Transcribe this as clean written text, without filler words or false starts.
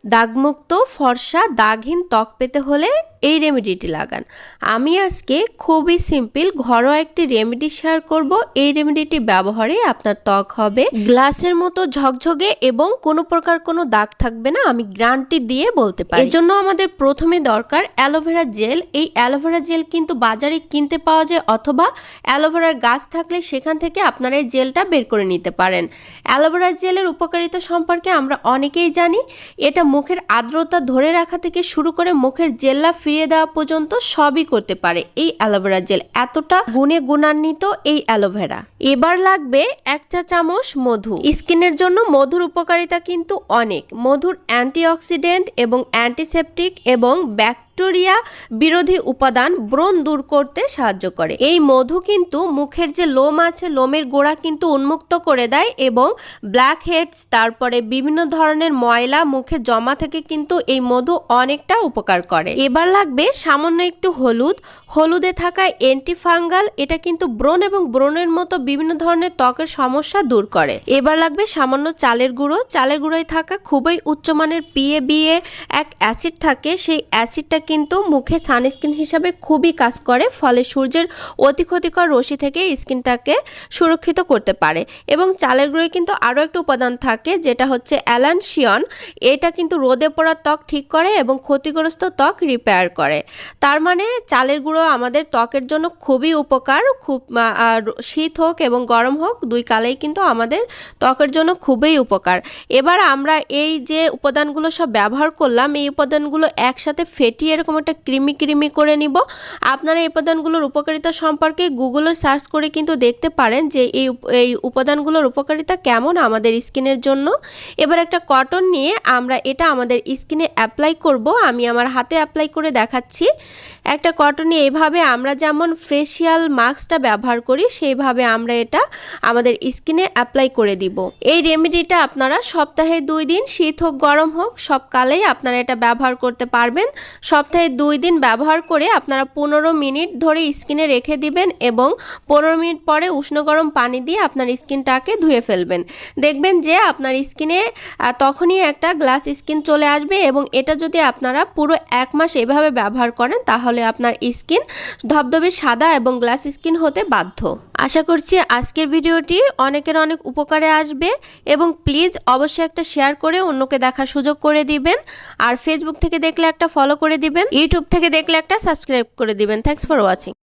দাগমুক্ত ফর্সা দাগহীন ত্বক পেতে হলে এই রেমেডিটি লাগান। আমি আজকে খুবই সিম্পল ঘরোয়া একটি রেমেডি শেয়ার করব। এই রেমেডিটি ব্যবহারে আপনার ত্বক হবে গ্লাসের মতো ঝকঝকে এবং কোনো প্রকার কোনো দাগ থাকবে না, আমি গ্যারান্টি দিয়ে বলতে পারি। এজন্য আমাদের প্রথমে দরকার অ্যালোভেরা জেল। এই অ্যালোভেরা জেল কিন্তু বাজারে কিনতে পাওয়া যায়, অথবা অ্যালোভেরার গাছ থাকলে সেখান থেকে আপনারা এই জেলটা বের করে নিতে পারেন। অ্যালোভেরা জেলের উপকারিতা সম্পর্কে আমরা অনেকেই জানি। এটা মুখের আর্দ্রতা ধরে রাখা থেকে শুরু করে মুখের জেল্লা ফিরিয়ে দেওয়া পর্যন্ত সবই করতে পারে এই অ্যালোভেরা জেল। এতটা গুণে গুণান্বিত এই অ্যালোভেরা। এবার লাগবে 1 চা চামচ মধু। স্কিনের জন্য মধুর উপকারিতা কিন্তু অনেক। মধুর অ্যান্টিঅক্সিডেন্ট এবং অ্যান্টিসেপটিক এবং ব্যাকটেরিয়া বিরোধী উপাদান ব্রণ দূর করতে সাহায্য করে। এই মধু কিন্তু মুখের যে লোম আছে, লোমের গোড়া কিন্তু উন্মুক্ত করে দেয় এবং ব্ল্যাক হেডস, তারপরে বিভিন্ন ধরনের ময়লা মুখে জমা থেকে কিন্তু এই মধু অনেকটা উপকার করে। এবার লাগবে সামান্য একটু হলুদ। হলুদে থাকা অ্যান্টিফাঙ্গাল, এটা কিন্তু ব্রণ এবং ব্রণের মতো বিভিন্ন ধরনের ত্বকের সমস্যা দূর করে। এবার লাগবে সামান্য চালের গুঁড়ো। চালের গুঁড়োয় থাকা খুবই উচ্চমানের PABA এক অ্যাসিড থাকে। সেই অ্যাসিডটা কিন্তু মুখে সানস্ক্রিন হিসাবে খুবই কাজ করে, ফলে সূর্যের অতি ক্ষতিকর রশ্মি থেকে স্কিনটাকে সুরক্ষিত করতে পারে। এবং চালের গুঁড়োয় কিন্তু আরও একটা উপাদান থাকে, যেটা হচ্ছে অ্যালানসিয়ন। এটা কিন্তু রোদে পড়া ত্বক ঠিক করে এবং ক্ষতিগ্রস্ত ত্বক রিপেয়ার করে। তার মানে চালের গুঁড়ো আমাদের ত্বকের জন্য খুবই উপকার। শীত হোক এবং গরম হোক, দুই কালেই কিন্তু আমাদের ত্বকের জন্য খুবই উপকার। এবার আমরা এই যে উপাদানগুলো সব ব্যবহার করলাম, এই উপাদানগুলো একসাথে ফেটিয়ে এরকম একটা ক্রিমি করে নিব। আপনারা এই উপাদানগুলোর উপকারিতা সম্পর্কে গুগলে সার্চ করে কিন্তু দেখতে পারেন যে এই উপাদানগুলোর উপকারিতা কেমন আমাদের স্কিনের জন্য। এবার একটা কটন নিয়ে আমরা এটা আমাদের স্কিনে অ্যাপ্লাই করব। আমি আমার হাতে অ্যাপ্লাই করে দেখাচ্ছি। একটা কটনে এইভাবে আমরা যেমন ফেসিয়াল মাস্কটা ব্যবহার করি, সেইভাবে আমরা এটা আমাদের স্কিনে অ্যাপ্লাই করে দিব। এই রেমেডিটা আপনারা সপ্তাহে 2 দিন, শীত হোক গরম হোক, সব কালেই আপনারা এটা ব্যবহার করতে পারবেন। সপ্তাহে 2 দিন ব্যবহার করে আপনারা 15 মিনিট ধরে স্কিনে রেখে দিবেন এবং 15 মিনিট পরে উষ্ণ গরম পানি দিয়ে আপনার স্কিনটাকে ধুয়ে ফেলবেন। দেখবেন যে আপনার স্কিনে তখনই একটা গ্লাস স্কিন চলে আসবে। এবং এটা যদি আপনারা পুরো 1 মাস এভাবে ব্যবহার করেন, তাহলে আপনার স্কিন ধবধবে সাদা এবং গ্লাস স্কিন হতে বাধ্য। আশা করছি আজকের ভিডিওটি অনেকের অনেক উপকারে আসবে এবং প্লিজ অবশ্যই একটা শেয়ার করে অন্যকে দেখার সুযোগ করে দিবেন। আর ফেসবুক থেকে দেখলে একটা ফলো করে দিবেন, ইউটিউব থেকে দেখলে একটা সাবস্ক্রাইব করে দিবেন। Thanks for watching.